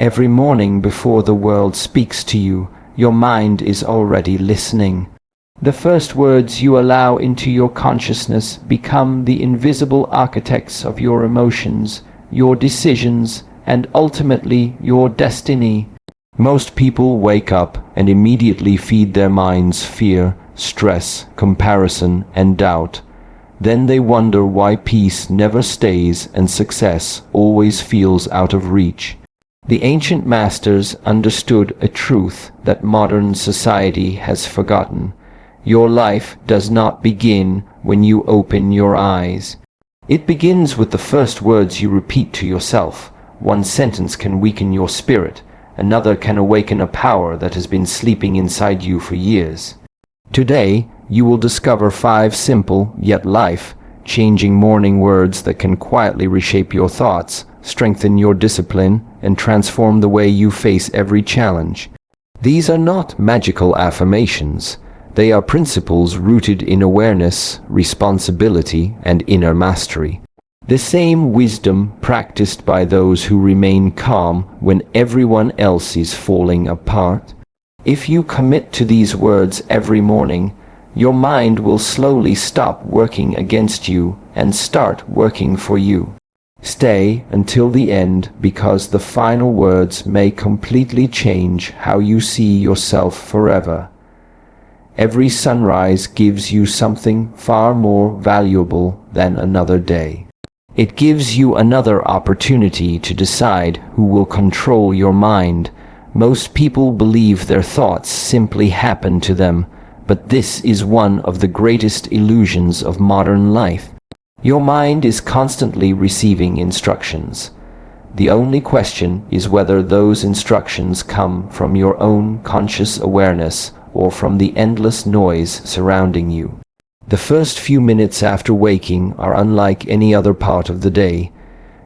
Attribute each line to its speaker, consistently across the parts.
Speaker 1: Every morning before the world speaks to you, your mind is already listening. The first words you allow into your consciousness become the invisible architects of your emotions, your decisions, and ultimately your destiny. Most people wake up and immediately feed their minds fear, stress, comparison, and doubt. Then they wonder why peace never stays and success always feels out of reach. The ancient masters understood a truth that modern society has forgotten. Your life does not begin when you open your eyes. It begins with the first words you repeat to yourself. One sentence can weaken your spirit. Another can awaken a power that has been sleeping inside you for years. Today, you will discover 5 simple, yet life-changing morning words that can quietly reshape your thoughts, strengthen your discipline, and transform the way you face every challenge. These are not magical affirmations. They are principles rooted in awareness, responsibility, and inner mastery. The same wisdom practiced by those who remain calm when everyone else is falling apart. If you commit to these words every morning, your mind will slowly stop working against you and start working for you. Stay until the end, because the final words may completely change how you see yourself forever. Every sunrise gives you something far more valuable than another day. It gives you another opportunity to decide who will control your mind. Most people believe their thoughts simply happen to them, but this is one of the greatest illusions of modern life. Your mind is constantly receiving instructions. The only question is whether those instructions come from your own conscious awareness or from the endless noise surrounding you. The first few minutes after waking are unlike any other part of the day.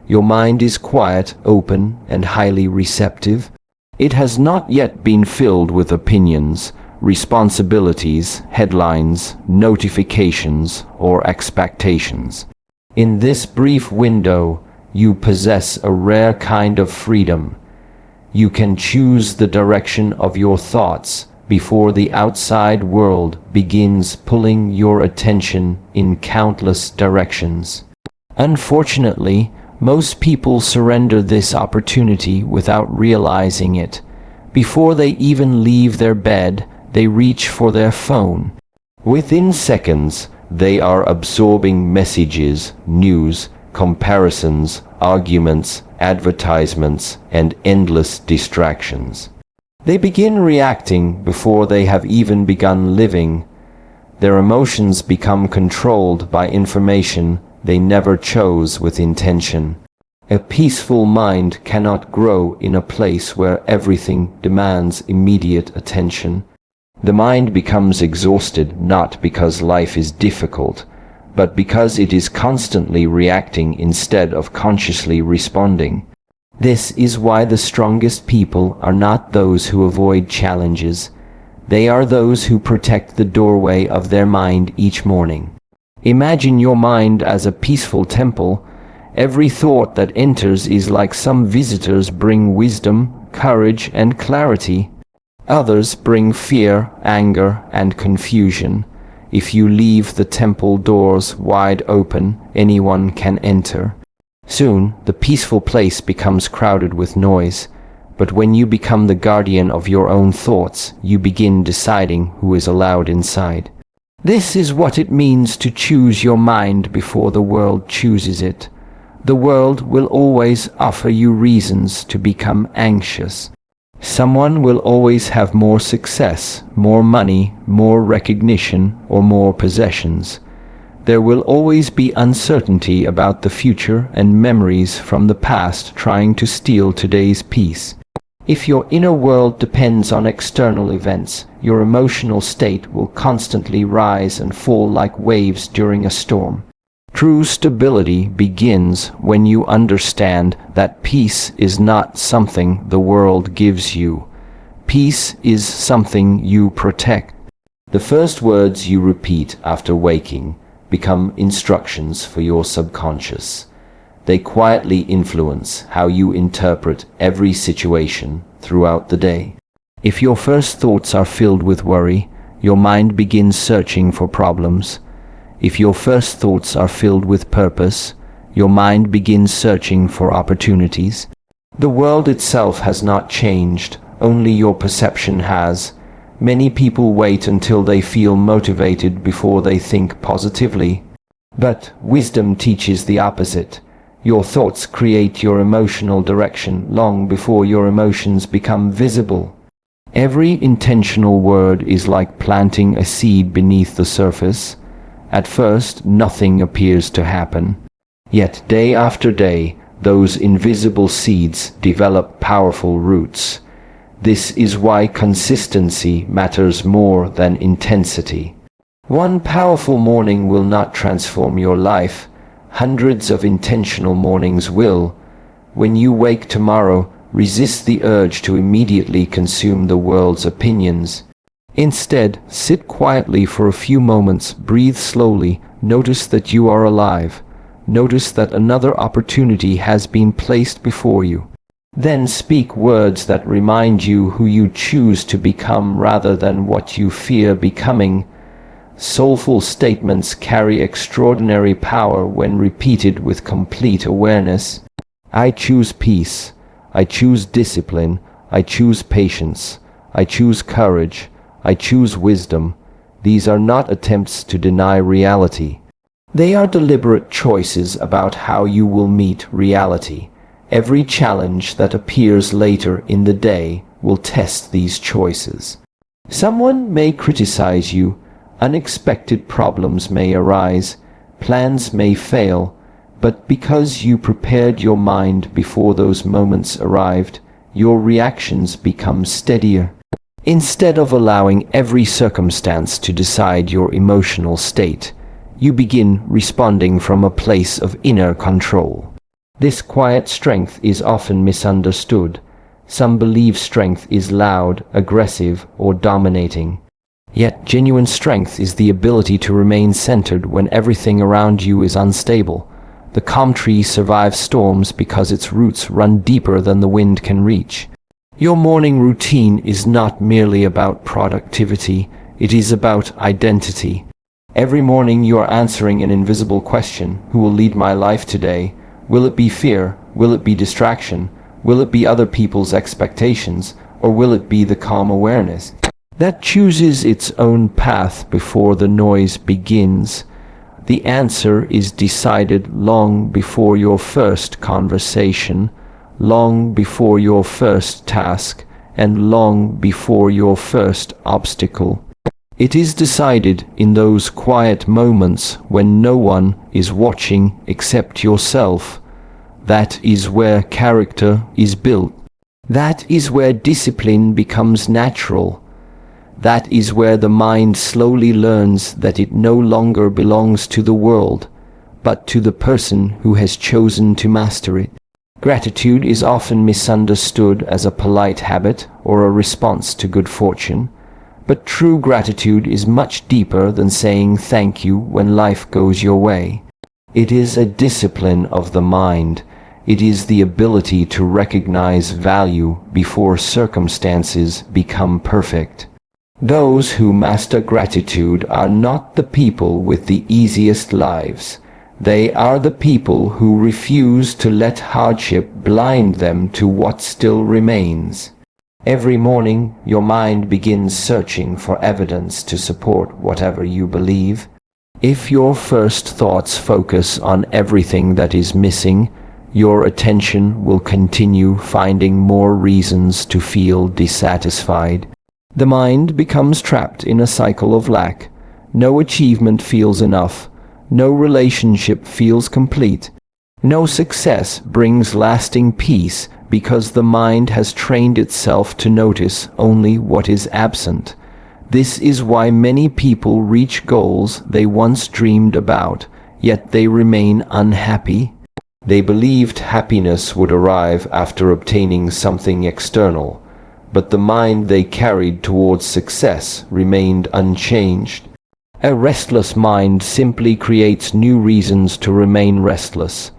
Speaker 1: Your mind is quiet, open, and highly receptive. It has not yet been filled with opinions, responsibilities, headlines, notifications, or expectations. In this brief window, you possess a rare kind of freedom. You can choose the direction of your thoughts before the outside world begins pulling your attention in countless directions. Unfortunately, most people surrender this opportunity without realizing it. Before they even leave their bed, they reach for their phone. Within seconds, they are absorbing messages, news, comparisons, arguments, advertisements, and endless distractions. They begin reacting before they have even begun living. Their emotions become controlled by information they never chose with intention. A peaceful mind cannot grow in a place where everything demands immediate attention. The mind becomes exhausted not because life is difficult, but because it is constantly reacting instead of consciously responding. This is why the strongest people are not those who avoid challenges. They are those who protect the doorway of their mind each morning. Imagine your mind as a peaceful temple. Every thought that enters is like some visitors bring wisdom, courage, and clarity. Others bring fear, anger, and confusion. If you leave the temple doors wide open, anyone can enter. Soon, the peaceful place becomes crowded with noise, but when you become the guardian of your own thoughts, you begin deciding who is allowed inside. This is what it means to choose your mind before the world chooses it. The world will always offer you reasons to become anxious. Someone will always have more success, more money, more recognition, or more possessions. There will always be uncertainty about the future and memories from the past trying to steal today's peace. If your inner world depends on external events, your emotional state will constantly rise and fall like waves during a storm. True stability begins when you understand that peace is not something the world gives you. Peace is something you protect. The first words you repeat after waking become instructions for your subconscious. They quietly influence how you interpret every situation throughout the day. If your first thoughts are filled with worry, your mind begins searching for problems. If your first thoughts are filled with purpose, your mind begins searching for opportunities. The world itself has not changed, only your perception has. Many people wait until they feel motivated before they think positively. But wisdom teaches the opposite. Your thoughts create your emotional direction long before your emotions become visible. Every intentional word is like planting a seed beneath the surface. At first, nothing appears to happen. Yet day after day, those invisible seeds develop powerful roots. This is why consistency matters more than intensity. One powerful morning will not transform your life. Hundreds of intentional mornings will. When you wake tomorrow, resist the urge to immediately consume the world's opinions. Instead, sit quietly for a few moments, breathe slowly, notice that you are alive. Notice that another opportunity has been placed before you. Then speak words that remind you who you choose to become rather than what you fear becoming. Soulful statements carry extraordinary power when repeated with complete awareness. I choose peace. I choose discipline. I choose patience. I choose courage. I choose wisdom. These are not attempts to deny reality. They are deliberate choices about how you will meet reality. Every challenge that appears later in the day will test these choices. Someone may criticize you. Unexpected problems may arise, plans may fail, but because you prepared your mind before those moments arrived, your reactions become steadier. Instead of allowing every circumstance to decide your emotional state, you begin responding from a place of inner control. This quiet strength is often misunderstood. Some believe strength is loud, aggressive, or dominating. Yet genuine strength is the ability to remain centered when everything around you is unstable. The calm tree survives storms because its roots run deeper than the wind can reach. Your morning routine is not merely about productivity, it is about identity. Every morning you are answering an invisible question: who will lead my life today? Will it be fear? Will it be distraction? Will it be other people's expectations? Or will it be the calm awareness that chooses its own path before the noise begins? The answer is decided long before your first conversation, long before your first task, and long before your first obstacle. It is decided in those quiet moments when no one is watching except yourself. That is where character is built. That is where discipline becomes natural. That is where the mind slowly learns that it no longer belongs to the world, but to the person who has chosen to master it. Gratitude is often misunderstood as a polite habit or a response to good fortune, but true gratitude is much deeper than saying thank you when life goes your way. It is a discipline of the mind. It is the ability to recognize value before circumstances become perfect. Those who master gratitude are not the people with the easiest lives. They are the people who refuse to let hardship blind them to what still remains. Every morning, your mind begins searching for evidence to support whatever you believe. If your first thoughts focus on everything that is missing, your attention will continue finding more reasons to feel dissatisfied. The mind becomes trapped in a cycle of lack. No achievement feels enough. No relationship feels complete. No success brings lasting peace because the mind has trained itself to notice only what is absent. This is why many people reach goals they once dreamed about, yet they remain unhappy. They believed happiness would arrive after obtaining something external, but the mind they carried towards success remained unchanged. A restless mind simply creates new reasons to remain restless.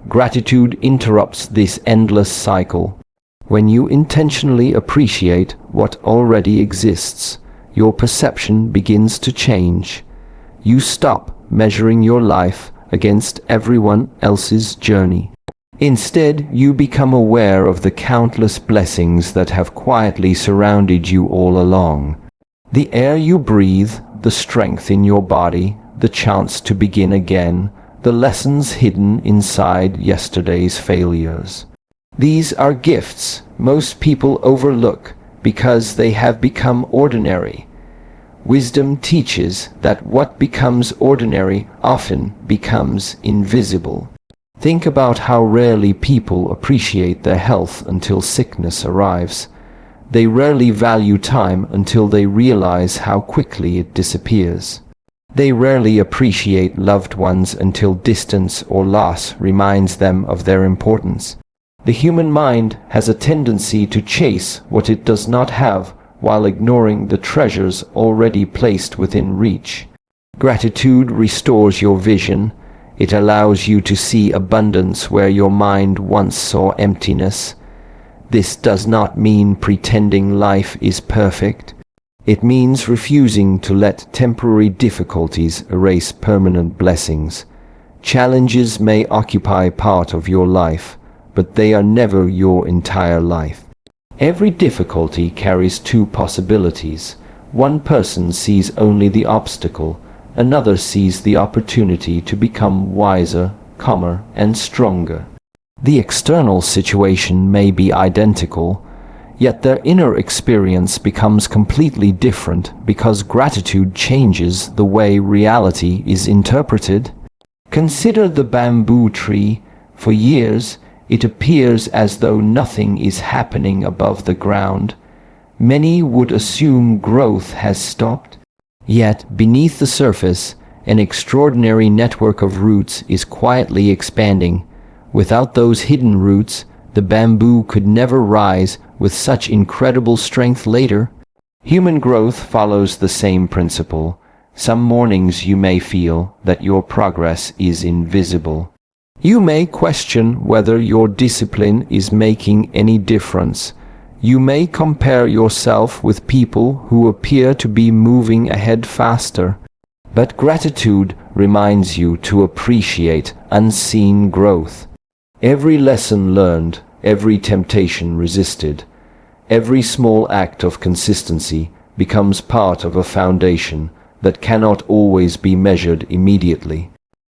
Speaker 1: Gratitude interrupts this endless cycle. When you intentionally appreciate what already exists, your perception begins to change. You stop measuring your life against everyone else's journey. Instead, you become aware of the countless blessings that have quietly surrounded you all along. The air you breathe, the strength in your body, the chance to begin again, the lessons hidden inside yesterday's failures. These are gifts most people overlook because they have become ordinary. Wisdom teaches that what becomes ordinary often becomes invisible. Think about how rarely people appreciate their health until sickness arrives. They rarely value time until they realize how quickly it disappears. They rarely appreciate loved ones until distance or loss reminds them of their importance. The human mind has a tendency to chase what it does not have while ignoring the treasures already placed within reach. Gratitude restores your vision. It allows you to see abundance where your mind once saw emptiness. This does not mean pretending life is perfect. It means refusing to let temporary difficulties erase permanent blessings. Challenges may occupy part of your life, but they are never your entire life. Every difficulty carries two possibilities. One person sees only the obstacle, another sees the opportunity to become wiser, calmer, and stronger. The external situation may be identical, yet their inner experience becomes completely different because gratitude changes the way reality is interpreted. Consider the bamboo tree. For years, it appears as though nothing is happening above the ground. Many would assume growth has stopped. Yet, beneath the surface, an extraordinary network of roots is quietly expanding. Without those hidden roots, the bamboo could never rise with such incredible strength later. Human growth follows the same principle. Some mornings you may feel that your progress is invisible. You may question whether your discipline is making any difference. You may compare yourself with people who appear to be moving ahead faster. But gratitude reminds you to appreciate unseen growth. Every lesson learned, every temptation resisted, every small act of consistency becomes part of a foundation that cannot always be measured immediately.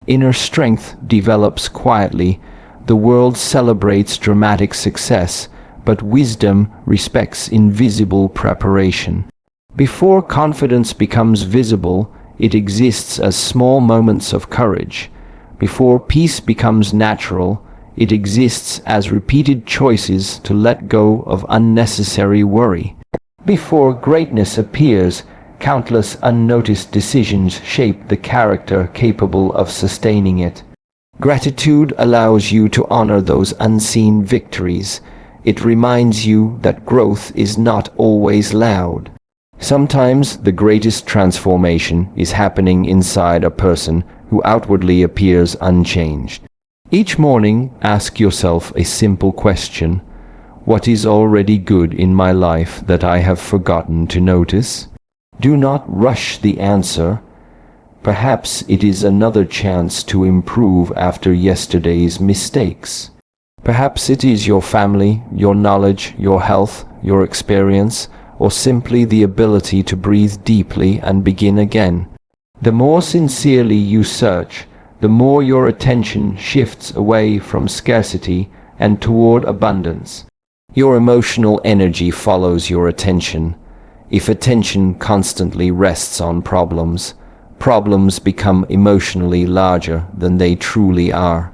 Speaker 1: Inner strength develops quietly. The world celebrates dramatic success, but wisdom respects invisible preparation. Before confidence becomes visible, it exists as small moments of courage. Before peace becomes natural, it exists as repeated choices to let go of unnecessary worry. Before greatness appears, countless unnoticed decisions shape the character capable of sustaining it. Gratitude allows you to honor those unseen victories. It reminds you that growth is not always loud. Sometimes the greatest transformation is happening inside a person who outwardly appears unchanged. Each morning, ask yourself a simple question. What is already good in my life that I have forgotten to notice? Do not rush the answer. Perhaps it is another chance to improve after yesterday's mistakes. Perhaps it is your family, your knowledge, your health, your experience, or simply the ability to breathe deeply and begin again. The more sincerely you search, the more your attention shifts away from scarcity and toward abundance. Your emotional energy follows your attention. If attention constantly rests on problems, problems become emotionally larger than they truly are.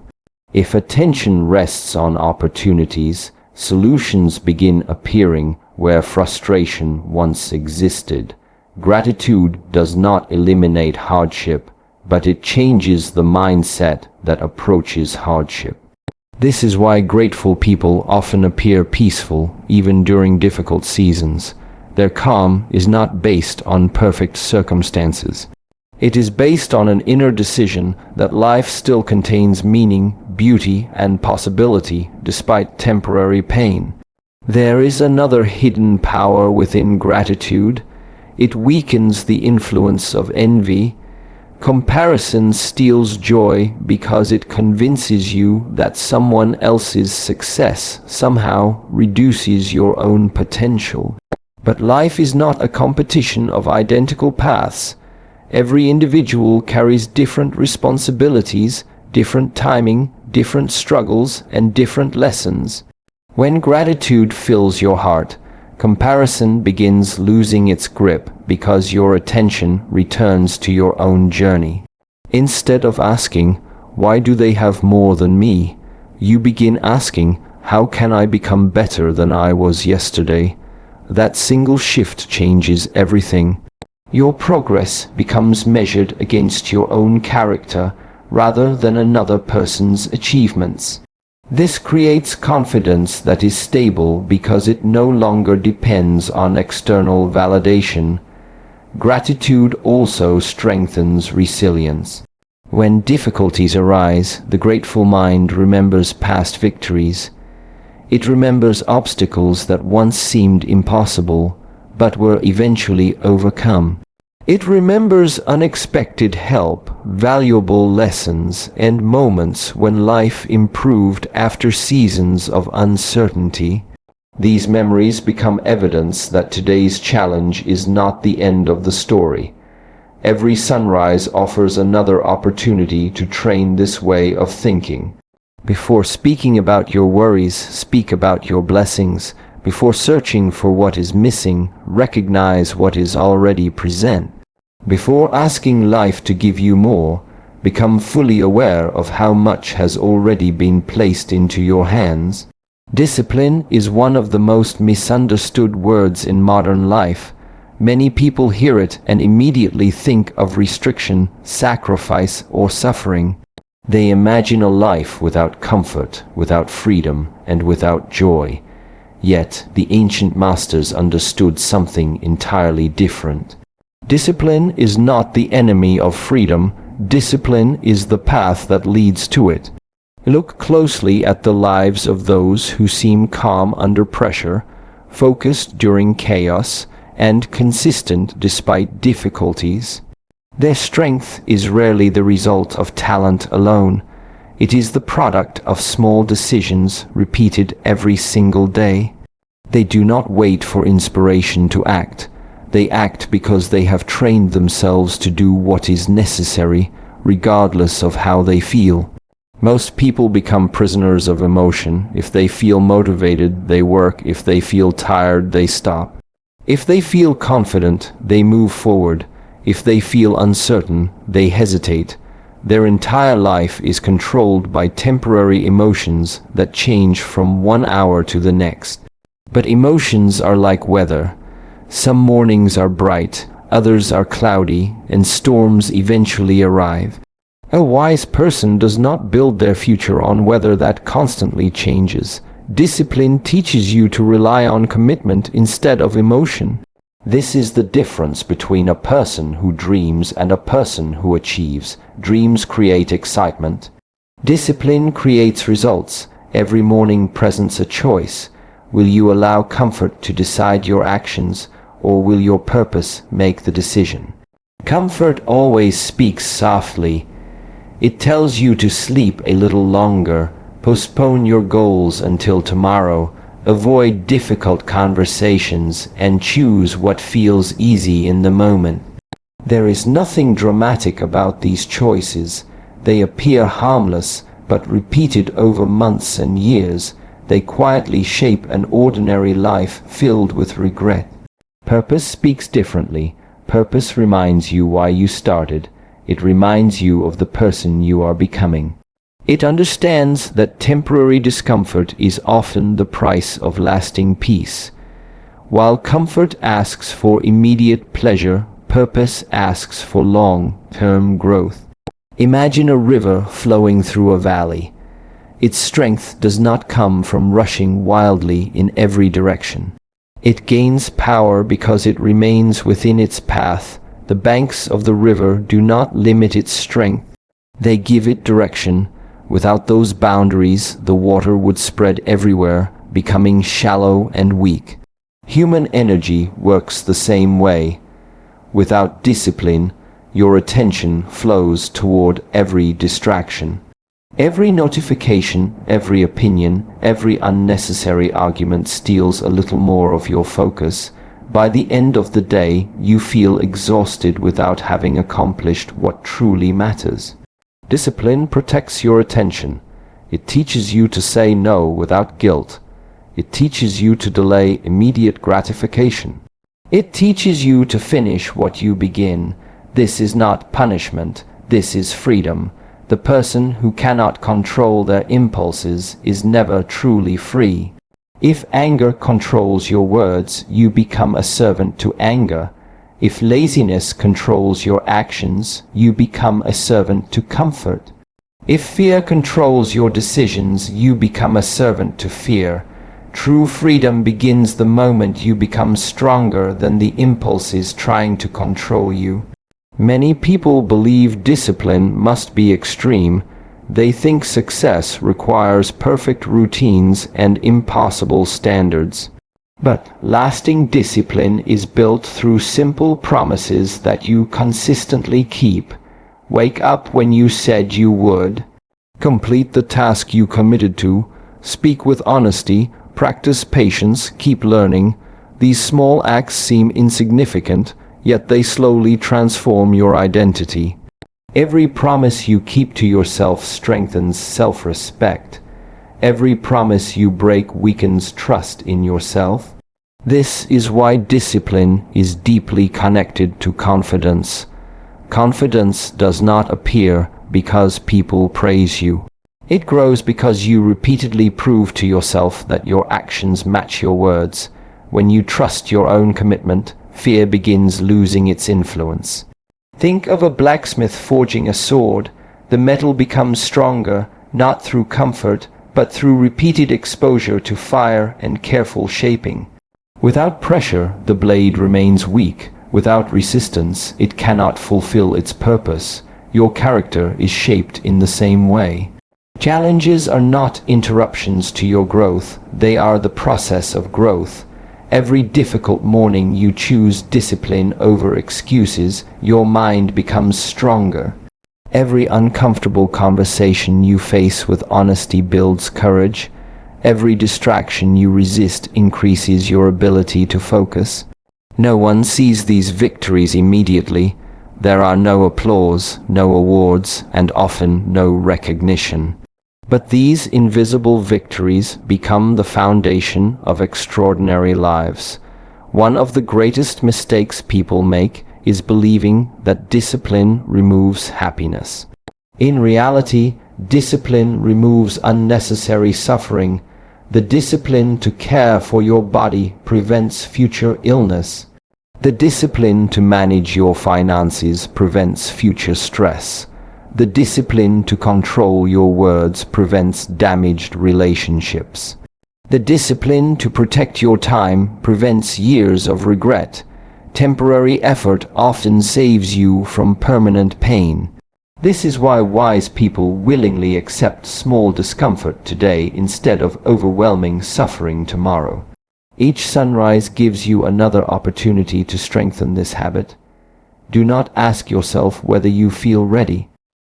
Speaker 1: If attention rests on opportunities, solutions begin appearing where frustration once existed. Gratitude does not eliminate hardship, but it changes the mindset that approaches hardship. This is why grateful people often appear peaceful even during difficult seasons. Their calm is not based on perfect circumstances. It is based on an inner decision that life still contains meaning, beauty, and possibility despite temporary pain. There is another hidden power within gratitude. It weakens the influence of envy. Comparison steals joy because it convinces you that someone else's success somehow reduces your own potential. But life is not a competition of identical paths. Every individual carries different responsibilities, different timing, different struggles, and different lessons. When gratitude fills your heart, comparison begins losing its grip because your attention returns to your own journey. Instead of asking, "Why do they have more than me?" you begin asking, "How can I become better than I was yesterday?" That single shift changes everything. Your progress becomes measured against your own character rather than another person's achievements. This creates confidence that is stable because it no longer depends on external validation. Gratitude also strengthens resilience. When difficulties arise, the grateful mind remembers past victories. It remembers obstacles that once seemed impossible, but were eventually overcome. It remembers unexpected help, valuable lessons, and moments when life improved after seasons of uncertainty. These memories become evidence that today's challenge is not the end of the story. Every sunrise offers another opportunity to train this way of thinking. Before speaking about your worries, speak about your blessings. Before searching for what is missing, recognize what is already present. Before asking life to give you more, become fully aware of how much has already been placed into your hands. Discipline is one of the most misunderstood words in modern life. Many people hear it and immediately think of restriction, sacrifice, or suffering. They imagine a life without comfort, without freedom, and without joy. Yet the ancient masters understood something entirely different. Discipline is not the enemy of freedom. Discipline is the path that leads to it. Look closely at the lives of those who seem calm under pressure, focused during chaos, and consistent despite difficulties. Their strength is rarely the result of talent alone. It is the product of small decisions repeated every single day. They do not wait for inspiration to act. They act because they have trained themselves to do what is necessary, regardless of how they feel. Most people become prisoners of emotion. If they feel motivated, they work. If they feel tired, they stop. If they feel confident, they move forward. If they feel uncertain, they hesitate. Their entire life is controlled by temporary emotions that change from one hour to the next. But emotions are like weather. Some mornings are bright, others are cloudy, and storms eventually arrive. A wise person does not build their future on weather that constantly changes. Discipline teaches you to rely on commitment instead of emotion. This is the difference between a person who dreams and a person who achieves. Dreams create excitement. Discipline creates results. Every morning presents a choice. Will you allow comfort to decide your actions, or will your purpose make the decision? Comfort always speaks softly. It tells you to sleep a little longer, postpone your goals until tomorrow, avoid difficult conversations, and choose what feels easy in the moment. There is nothing dramatic about these choices. They appear harmless, but repeated over months and years, they quietly shape an ordinary life filled with regret. Purpose speaks differently. Purpose reminds you why you started. It reminds you of the person you are becoming. It understands that temporary discomfort is often the price of lasting peace. While comfort asks for immediate pleasure, purpose asks for long-term growth. Imagine a river flowing through a valley. Its strength does not come from rushing wildly in every direction. It gains power because it remains within its path, The banks of the river do not limit its strength. They give it direction. Without those boundaries, the water would spread everywhere, becoming shallow and weak. Human energy works the same way. Without discipline, your attention flows toward every distraction. Every notification, every opinion, every unnecessary argument steals a little more of your focus. By the end of the day, you feel exhausted without having accomplished what truly matters. Discipline protects your attention. It teaches you to say no without guilt. It teaches you to delay immediate gratification. It teaches you to finish what you begin. This is not punishment. This is freedom. The person who cannot control their impulses is never truly free. If anger controls your words, you become a servant to anger. If laziness controls your actions, you become a servant to comfort. If fear controls your decisions, you become a servant to fear. True freedom begins the moment you become stronger than the impulses trying to control you. Many people believe discipline must be extreme. They think success requires perfect routines and impossible standards. But lasting discipline is built through simple promises that you consistently keep. Wake up when you said you would. Complete the task you committed to. Speak with honesty. Practice patience. Keep learning. These small acts seem insignificant, yet they slowly transform your identity. Every promise you keep to yourself strengthens self-respect. Every promise you break weakens trust in yourself. This is why discipline is deeply connected to confidence. Confidence does not appear because people praise you. It grows because you repeatedly prove to yourself that your actions match your words. When you trust your own commitment, fear begins losing its influence. Think of a blacksmith forging a sword. The metal becomes stronger, not through comfort, but through repeated exposure to fire and careful shaping. Without pressure, the blade remains weak. Without resistance, it cannot fulfill its purpose. Your character is shaped in the same way. Challenges are not interruptions to your growth. They are the process of growth. Every difficult morning you choose discipline over excuses, your mind becomes stronger. Every uncomfortable conversation you face with honesty builds courage. Every distraction you resist increases your ability to focus. No one sees these victories immediately. There are no applause, no awards, and often no recognition. But these invisible victories become the foundation of extraordinary lives. One of the greatest mistakes people make is believing that discipline removes happiness. In reality, discipline removes unnecessary suffering. The discipline to care for your body prevents future illness. The discipline to manage your finances prevents future stress. The discipline to control your words prevents damaged relationships. The discipline to protect your time prevents years of regret. Temporary effort often saves you from permanent pain. This is why wise people willingly accept small discomfort today instead of overwhelming suffering tomorrow. Each sunrise gives you another opportunity to strengthen this habit. Do not ask yourself whether you feel ready.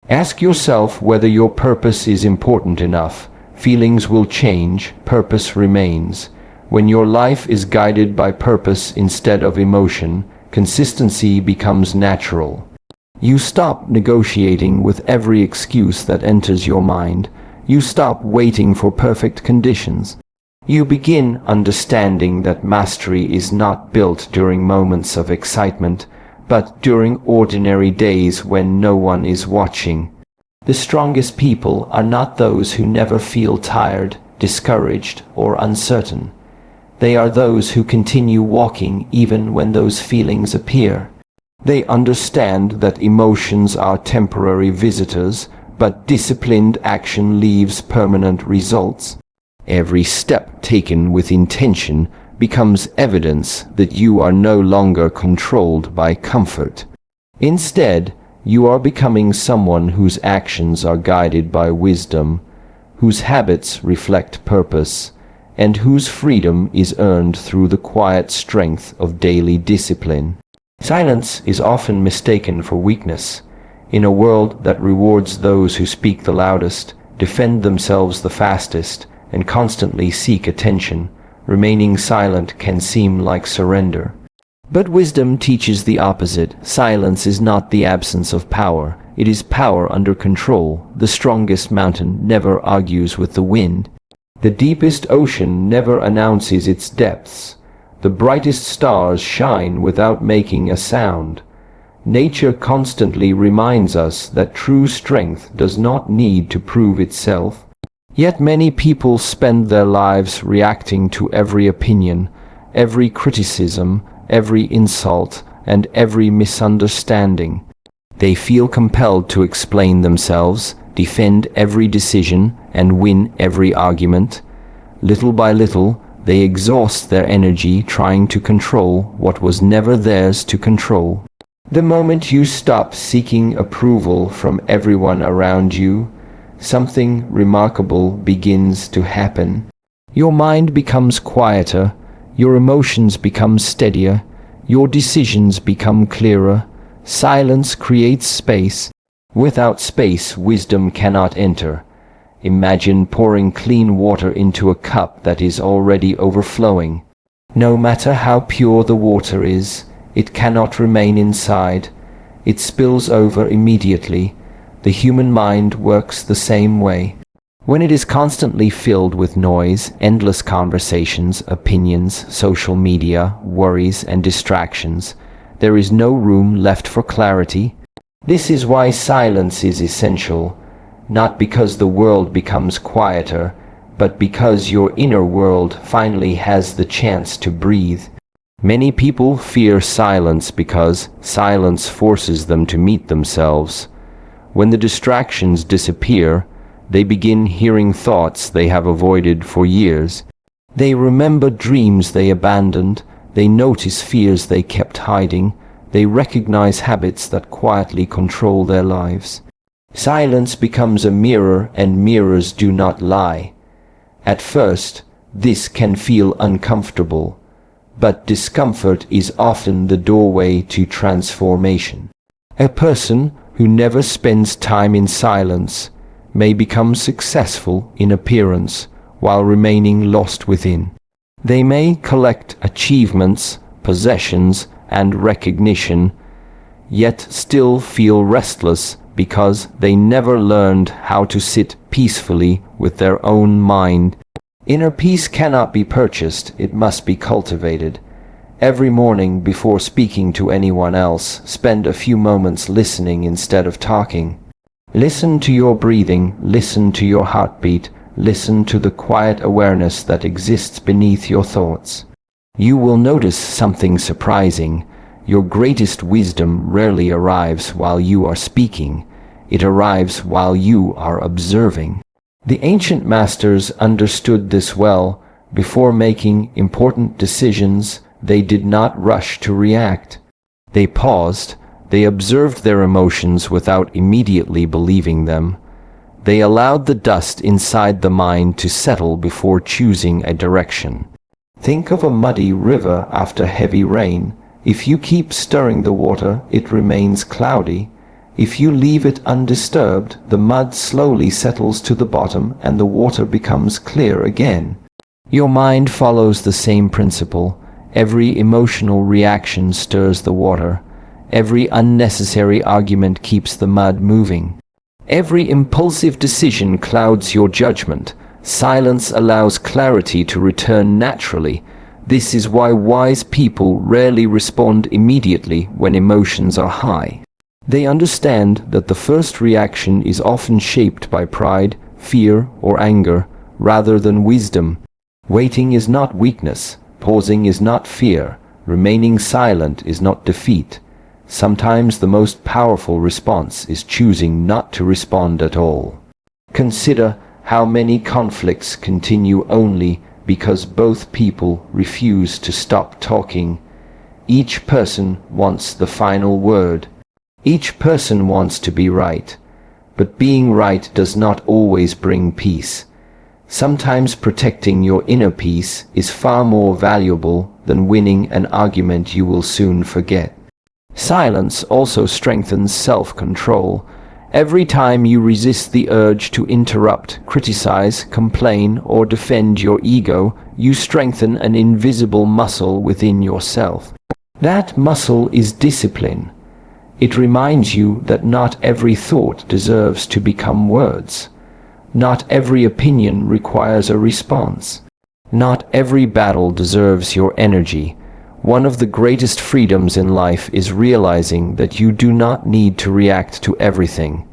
Speaker 1: Ask yourself whether your purpose is important enough. Feelings will change, purpose remains. When your life is guided by purpose instead of emotion, consistency becomes natural. You stop negotiating with every excuse that enters your mind. You stop waiting for perfect conditions. You begin understanding that mastery is not built during moments of excitement, but during ordinary days when no one is watching. The strongest people are not those who never feel tired, discouraged, or uncertain. They are those who continue walking even when those feelings appear. They understand that emotions are temporary visitors, but disciplined action leaves permanent results. Every step taken with intention becomes evidence that you are no longer controlled by comfort. Instead, you are becoming someone whose actions are guided by wisdom, whose habits reflect purpose, and whose freedom is earned through the quiet strength of daily discipline. Silence is often mistaken for weakness. In a world that rewards those who speak the loudest, defend themselves the fastest, and constantly seek attention, remaining silent can seem like surrender. But wisdom teaches the opposite. Silence is not the absence of power. It is power under control. The strongest mountain never argues with the wind. The deepest ocean never announces its depths. The brightest stars shine without making a sound. Nature constantly reminds us that true strength does not need to prove itself. Yet many people spend their lives reacting to every opinion, every criticism, every insult, and every misunderstanding. They feel compelled to explain themselves, defend every decision, and win every argument. Little by little, they exhaust their energy trying to control what was never theirs to control. The moment you stop seeking approval from everyone around you, something remarkable begins to happen. Your mind becomes quieter, your emotions become steadier, your decisions become clearer. Silence creates space. Without space, wisdom cannot enter. Imagine pouring clean water into a cup that is already overflowing. No matter how pure the water is, it cannot remain inside. It spills over immediately. The human mind works the same way. When it is constantly filled with noise, endless conversations, opinions, social media, worries, and distractions, there is no room left for clarity. This is why silence is essential, not because the world becomes quieter, but because your inner world finally has the chance to breathe. Many people fear silence because silence forces them to meet themselves. When the distractions disappear, they begin hearing thoughts they have avoided for years. They remember dreams they abandoned. They notice fears they kept hiding. They recognize habits that quietly control their lives. Silence becomes a mirror, and mirrors do not lie. At first, this can feel uncomfortable, but discomfort is often the doorway to transformation. A person who never spends time in silence may become successful in appearance while remaining lost within. They may collect achievements, possessions, and recognition, yet still feel restless because they never learned how to sit peacefully with their own mind. Inner peace cannot be purchased, it must be cultivated. Every morning before speaking to anyone else, spend a few moments listening instead of talking. Listen to your breathing, listen to your heartbeat, listen to the quiet awareness that exists beneath your thoughts. You will notice something surprising. Your greatest wisdom rarely arrives while you are speaking. It arrives while you are observing. The ancient masters understood this well. Before making important decisions, they did not rush to react. They paused. They observed their emotions without immediately believing them. They allowed the dust inside the mind to settle before choosing a direction. Think of a muddy river after heavy rain. If you keep stirring the water, it remains cloudy. If you leave it undisturbed, the mud slowly settles to the bottom and the water becomes clear again. Your mind follows the same principle. Every emotional reaction stirs the water. Every unnecessary argument keeps the mud moving. Every impulsive decision clouds your judgment. Silence allows clarity to return naturally. This is why wise people rarely respond immediately when emotions are high. They understand that the first reaction is often shaped by pride, fear, or anger, rather than wisdom. Waiting is not weakness. Pausing is not fear. Remaining silent is not defeat. Sometimes the most powerful response is choosing not to respond at all. Consider how many conflicts continue only because both people refuse to stop talking. Each person wants the final word. Each person wants to be right, but being right does not always bring peace. Sometimes protecting your inner peace is far more valuable than winning an argument you will soon forget. Silence also strengthens self-control. Every time you resist the urge to interrupt, criticize, complain, or defend your ego, you strengthen an invisible muscle within yourself. That muscle is discipline. It reminds you that not every thought deserves to become words. Not every opinion requires a response. Not every battle deserves your energy. One of the greatest freedoms in life is realizing that you do not need to react to everything.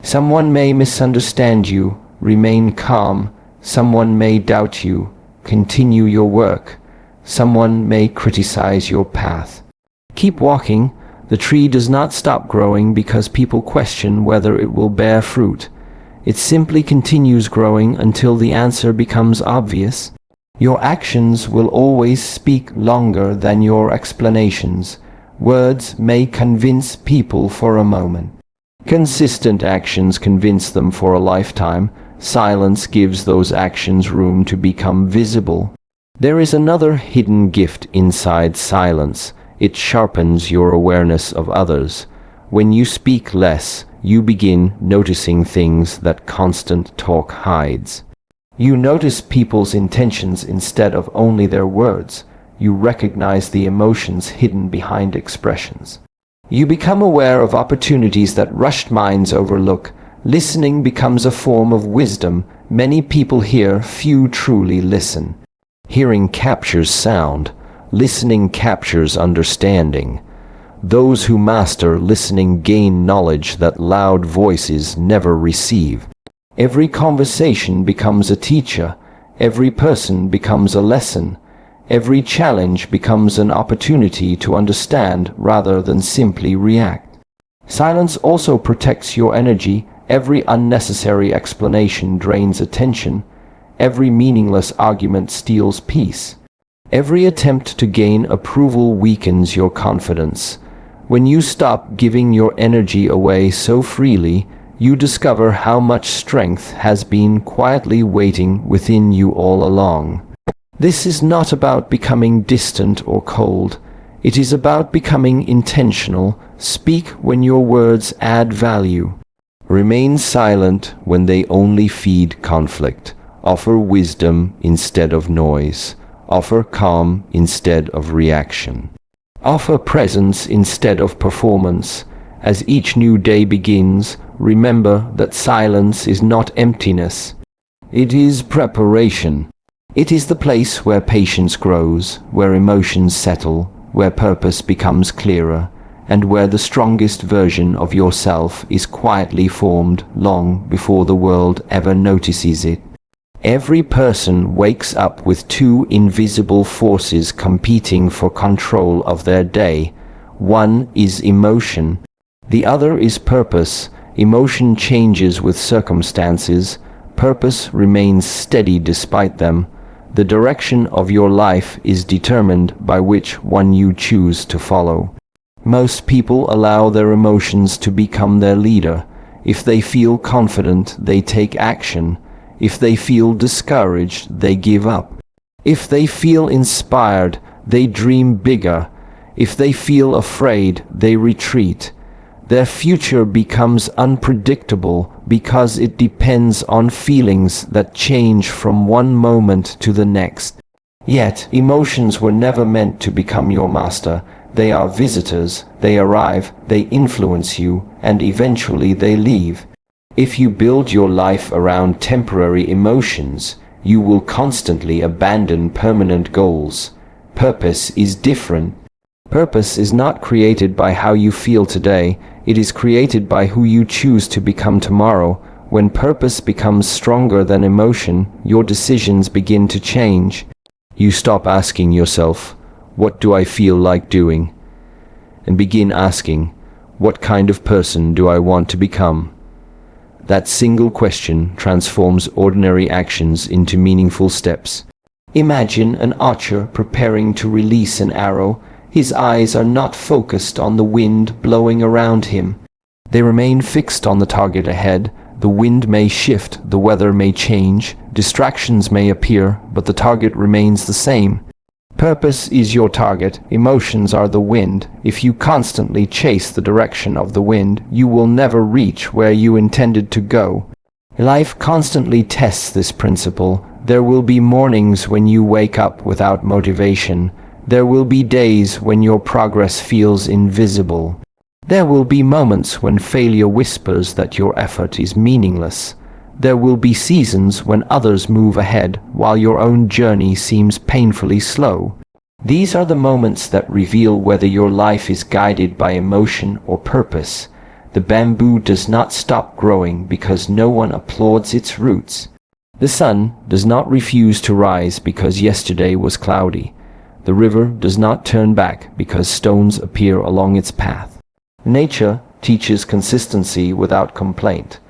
Speaker 1: Someone may misunderstand you, remain calm. Someone may doubt you, continue your work. Someone may criticize your path. Keep walking. The tree does not stop growing because people question whether it will bear fruit. It simply continues growing until the answer becomes obvious. Your actions will always speak longer than your explanations. Words may convince people for a moment. Consistent actions convince them for a lifetime. Silence gives those actions room to become visible. There is another hidden gift inside silence. It sharpens your awareness of others. When you speak less, you begin noticing things that constant talk hides. You notice people's intentions instead of only their words. You recognize the emotions hidden behind expressions. You become aware of opportunities that rushed minds overlook. Listening becomes a form of wisdom. Many people hear, few truly listen. Hearing captures sound. Listening captures understanding. Those who master listening gain knowledge that loud voices never receive. Every conversation becomes a teacher. Every person becomes a lesson. Every challenge becomes an opportunity to understand rather than simply react. Silence also protects your energy. Every unnecessary explanation drains attention. Every meaningless argument steals peace. Every attempt to gain approval weakens your confidence. When you stop giving your energy away so freely, you discover how much strength has been quietly waiting within you all along. This is not about becoming distant or cold. It is about becoming intentional. Speak when your words add value. Remain silent when they only feed conflict. Offer wisdom instead of noise. Offer calm instead of reaction. Offer presence instead of performance. As each new day begins, remember that silence is not emptiness. It is preparation. It is the place where patience grows, where emotions settle, where purpose becomes clearer, and where the strongest version of yourself is quietly formed long before the world ever notices it. Every person wakes up with two invisible forces competing for control of their day. One is emotion. The other is purpose. Emotion changes with circumstances. Purpose remains steady despite them. The direction of your life is determined by which one you choose to follow. Most people allow their emotions to become their leader. If they feel confident, they take action. If they feel discouraged, they give up. If they feel inspired, they dream bigger. If they feel afraid, they retreat. Their future becomes unpredictable because it depends on feelings that change from one moment to the next. Yet, emotions were never meant to become your master. They are visitors. They arrive, they influence you, and eventually they leave. If you build your life around temporary emotions, you will constantly abandon permanent goals. Purpose is different. Purpose is not created by how you feel today. It is created by who you choose to become tomorrow. When purpose becomes stronger than emotion, your decisions begin to change. You stop asking yourself, "What do I feel like doing?" and begin asking, "What kind of person do I want to become?" That single question transforms ordinary actions into meaningful steps. Imagine an archer preparing to release an arrow. His eyes are not focused on the wind blowing around him. They remain fixed on the target ahead. The wind may shift, the weather may change, distractions may appear, but the target remains the same. Purpose is your target, emotions are the wind. If you constantly chase the direction of the wind, you will never reach where you intended to go. Life constantly tests this principle. There will be mornings when you wake up without motivation. There will be days when your progress feels invisible. There will be moments when failure whispers that your effort is meaningless. There will be seasons when others move ahead while your own journey seems painfully slow. These are the moments that reveal whether your life is guided by emotion or purpose. The bamboo does not stop growing because no one applauds its roots. The sun does not refuse to rise because yesterday was cloudy. The river does not turn back because stones appear along its path. Nature teaches consistency without complaint.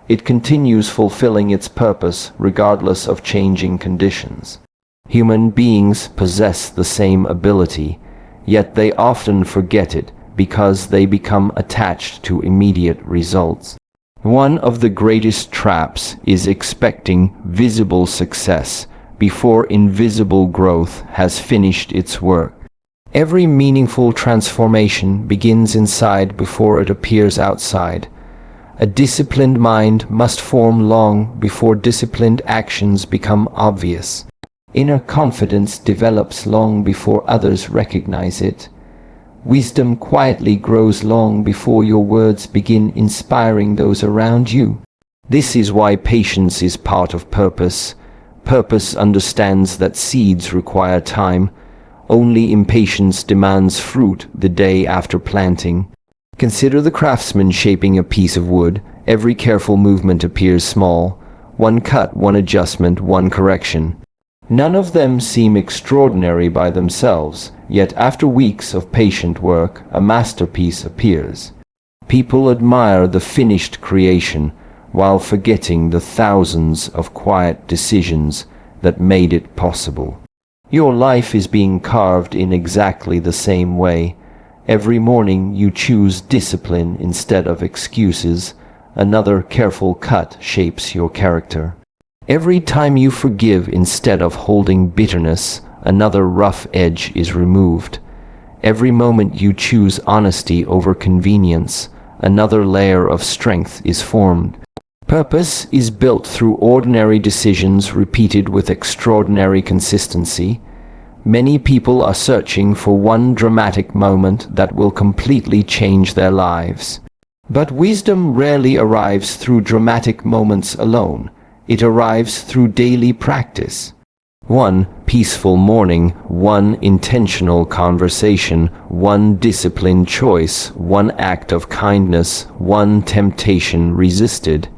Speaker 1: It continues fulfilling its purpose regardless of changing conditions. Human beings possess the same ability, yet they often forget it because they become attached to immediate results. One of the greatest traps is expecting visible success before invisible growth has finished its work. Every meaningful transformation begins inside before it appears outside. A disciplined mind must form long before disciplined actions become obvious. Inner confidence develops long before others recognize it. Wisdom quietly grows long before your words begin inspiring those around you. This is why patience is part of purpose. Purpose understands that seeds require time. Only impatience demands fruit the day after planting. Consider the craftsman shaping a piece of wood. Every careful movement appears small. One cut, one adjustment, one correction. None of them seem extraordinary by themselves, yet after weeks of patient work, a masterpiece appears. People admire the finished creation, while forgetting the thousands of quiet decisions that made it possible. Your life is being carved in exactly the same way. Every morning you choose discipline instead of excuses. Another careful cut shapes your character. Every time you forgive instead of holding bitterness, another rough edge is removed. Every moment you choose honesty over convenience, another layer of strength is formed. Purpose is built through ordinary decisions repeated with extraordinary consistency. Many people are searching for one dramatic moment that will completely change their lives. But wisdom rarely arrives through dramatic moments alone. It arrives through daily practice. One peaceful morning, one intentional conversation, one disciplined choice, one act of kindness, one temptation resisted.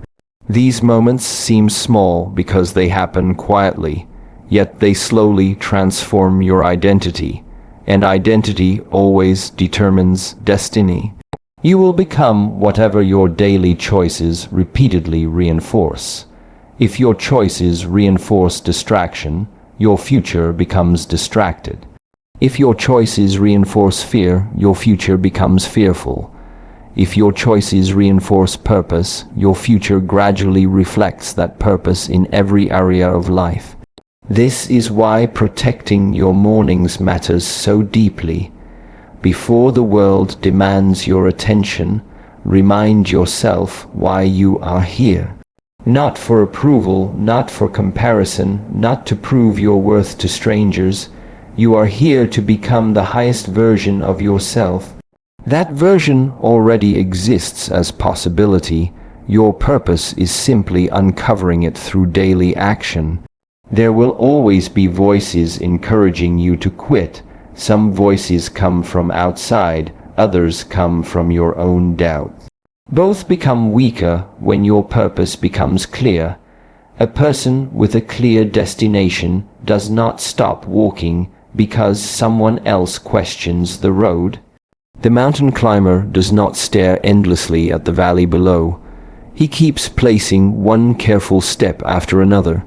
Speaker 1: These moments seem small because they happen quietly, yet they slowly transform your identity, and identity always determines destiny. You will become whatever your daily choices repeatedly reinforce. If your choices reinforce distraction, your future becomes distracted. If your choices reinforce fear, your future becomes fearful. If your choices reinforce purpose, your future gradually reflects that purpose in every area of life. This is why protecting your mornings matters so deeply. Before the world demands your attention, remind yourself why you are here. Not for approval, not for comparison, not to prove your worth to strangers. You are here to become the highest version of yourself. That version already exists as possibility. Your purpose is simply uncovering it through daily action. There will always be voices encouraging you to quit. Some voices come from outside, others come from your own doubt. Both become weaker when your purpose becomes clear. A person with a clear destination does not stop walking because someone else questions the road. The mountain climber does not stare endlessly at the valley below. He keeps placing one careful step after another.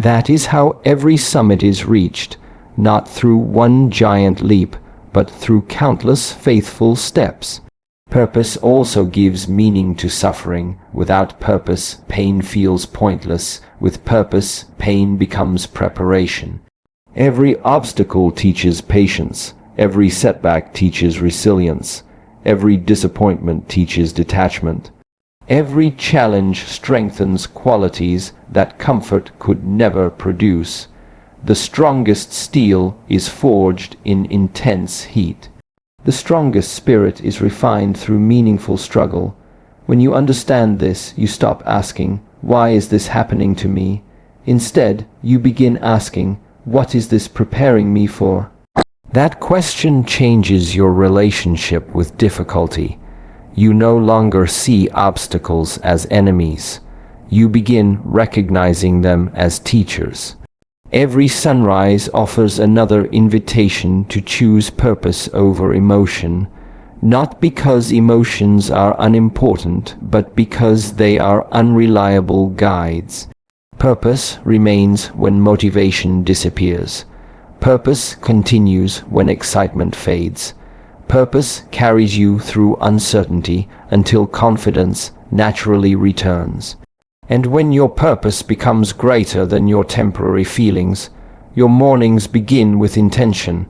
Speaker 1: That is how every summit is reached, not through one giant leap, but through countless faithful steps. Purpose also gives meaning to suffering. Without purpose, pain feels pointless. With purpose, pain becomes preparation. Every obstacle teaches patience. Every setback teaches resilience. Every disappointment teaches detachment. Every challenge strengthens qualities that comfort could never produce. The strongest steel is forged in intense heat. The strongest spirit is refined through meaningful struggle. When you understand this, you stop asking, "Why is this happening to me?" Instead, you begin asking, "What is this preparing me for?" That question changes your relationship with difficulty. You no longer see obstacles as enemies. You begin recognizing them as teachers. Every sunrise offers another invitation to choose purpose over emotion, not because emotions are unimportant, but because they are unreliable guides. Purpose remains when motivation disappears. Purpose continues when excitement fades. Purpose carries you through uncertainty until confidence naturally returns. And when your purpose becomes greater than your temporary feelings, your mornings begin with intention.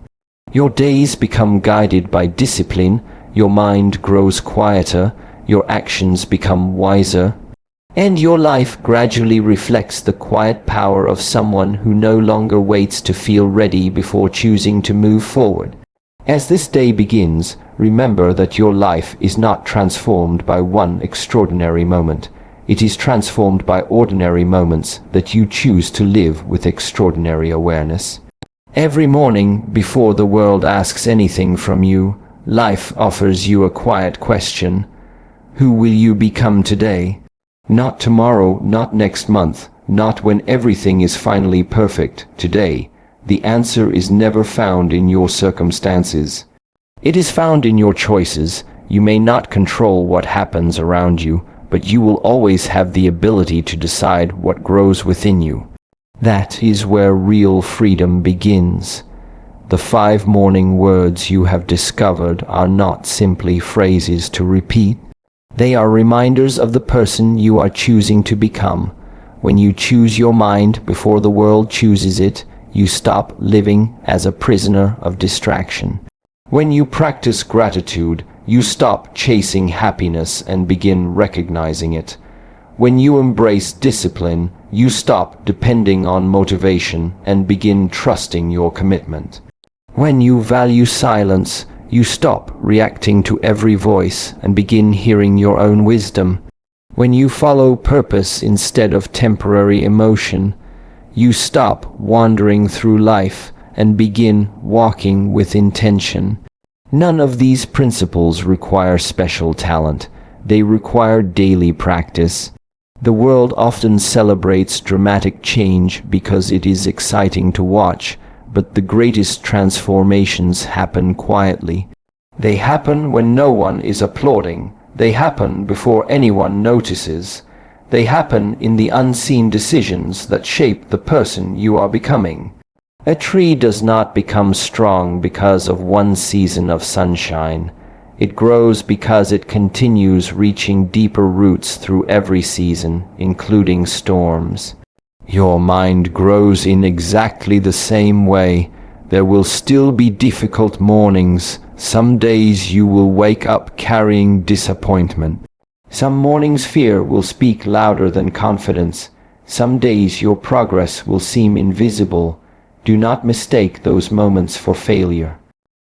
Speaker 1: Your days become guided by discipline, your mind grows quieter, your actions become wiser, and your life gradually reflects the quiet power of someone who no longer waits to feel ready before choosing to move forward. As this day begins, remember that your life is not transformed by one extraordinary moment. It is transformed by ordinary moments that you choose to live with extraordinary awareness. Every morning, before the world asks anything from you, life offers you a quiet question. Who will you become today? Not tomorrow, not next month, not when everything is finally perfect. Today, the answer is never found in your circumstances. It is found in your choices. You may not control what happens around you, but you will always have the ability to decide what grows within you. That is where real freedom begins. The 5 morning words you have discovered are not simply phrases to repeat. They are reminders of the person you are choosing to become. When you choose your mind before the world chooses it, you stop living as a prisoner of distraction. When you practice gratitude, you stop chasing happiness and begin recognizing it. When you embrace discipline, you stop depending on motivation and begin trusting your commitment. When you value silence, you stop reacting to every voice and begin hearing your own wisdom. When you follow purpose instead of temporary emotion, you stop wandering through life and begin walking with intention. None of these principles require special talent. They require daily practice. The world often celebrates dramatic change because it is exciting to watch, but the greatest transformations happen quietly. They happen when no one is applauding. They happen before anyone notices. They happen in the unseen decisions that shape the person you are becoming. A tree does not become strong because of one season of sunshine. It grows because it continues reaching deeper roots through every season, including storms. Your mind grows in exactly the same way. There will still be difficult mornings. Some days you will wake up carrying disappointment. Some mornings fear will speak louder than confidence. Some days your progress will seem invisible. Do not mistake those moments for failure.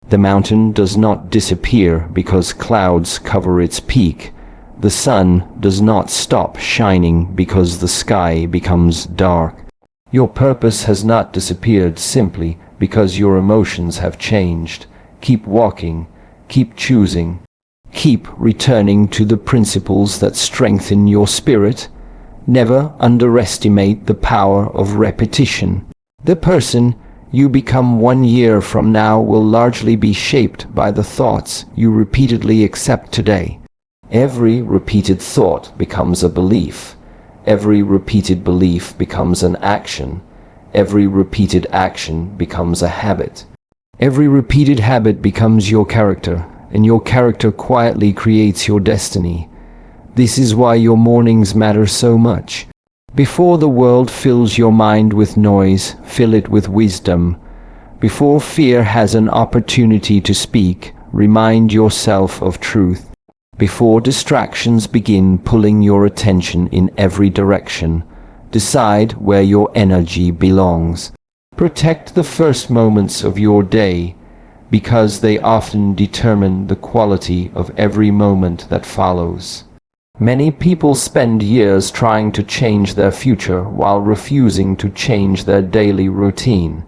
Speaker 1: The mountain does not disappear because clouds cover its peak. The sun does not stop shining because the sky becomes dark. Your purpose has not disappeared simply because your emotions have changed. Keep walking, keep choosing, keep returning to the principles that strengthen your spirit. Never underestimate the power of repetition. The person you become 1 year from now will largely be shaped by the thoughts you repeatedly accept today. Every repeated thought becomes a belief. Every repeated belief becomes an action. Every repeated action becomes a habit. Every repeated habit becomes your character, and your character quietly creates your destiny. This is why your mornings matter so much. Before the world fills your mind with noise, fill it with wisdom. Before fear has an opportunity to speak, remind yourself of truth. Before distractions begin pulling your attention in every direction, decide where your energy belongs. Protect the first moments of your day, because they often determine the quality of every moment that follows. Many people spend years trying to change their future while refusing to change their daily routine.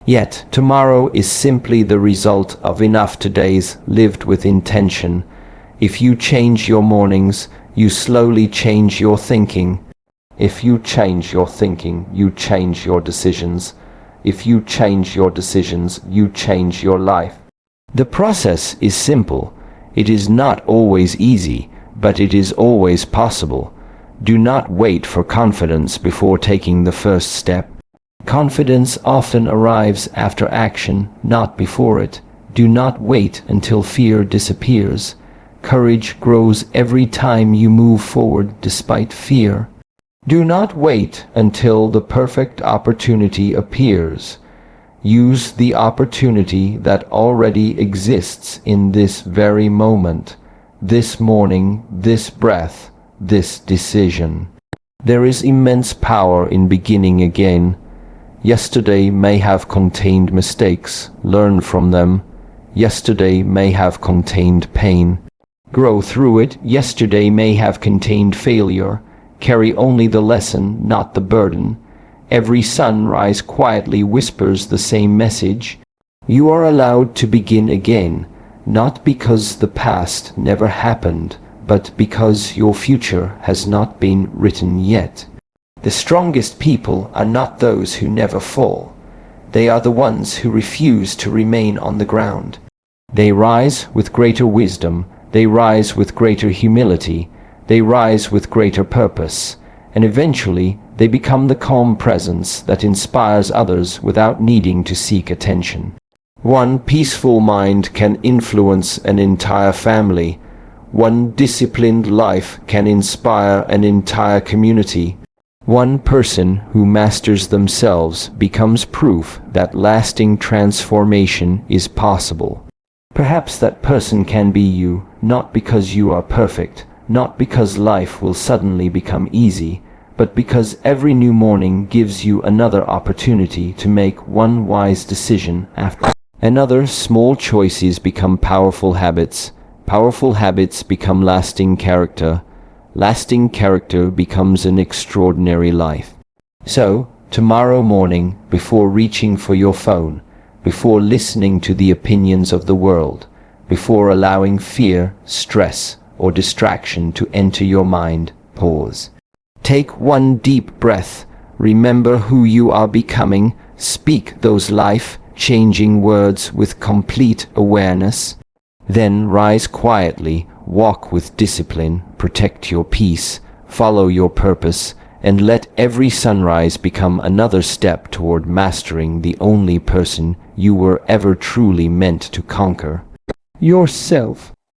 Speaker 1: Yet, tomorrow is simply the result of enough todays lived with intention. If you change your mornings, you slowly change your thinking. If you change your thinking, you change your decisions. If you change your decisions, you change your life. The process is simple. It is not always easy, but it is always possible. Do not wait for confidence before taking the first step. Confidence often arrives after action, not before it. Do not wait until fear disappears. Courage grows every time you move forward despite fear. Do not wait until the perfect opportunity appears. Use the opportunity that already exists in this very moment, this morning, this breath, this decision. There is immense power in beginning again. Yesterday may have contained mistakes. Learn from them. Yesterday may have contained pain. Grow through it. Yesterday may have contained failure. Carry only the lesson, not the burden. Every sunrise quietly whispers the same message. You are allowed to begin again, not because the past never happened, but because your future has not been written yet. The strongest people are not those who never fall. They are the ones who refuse to remain on the ground. They rise with greater wisdom. They rise with greater humility. They rise with greater purpose, and eventually they become the calm presence that inspires others without needing to seek attention. One peaceful mind can influence an entire family. One disciplined life can inspire an entire community. One person who masters themselves becomes proof that lasting transformation is possible. Perhaps that person can be you, not because you are perfect, not because life will suddenly become easy, but because every new morning gives you another opportunity to make one wise decision after another. Small choices become powerful habits. Powerful habits become lasting character. Lasting character becomes an extraordinary life. So, tomorrow morning, before reaching for your phone, before listening to the opinions of the world, before allowing fear, stress, or distraction to enter your mind, pause. Take one deep breath. Remember who you are becoming. Speak those life-changing words with complete awareness. Then rise quietly, walk with discipline, protect your peace, follow your purpose, and let every sunrise become another step toward mastering the only person you were ever truly meant to conquer, yourself.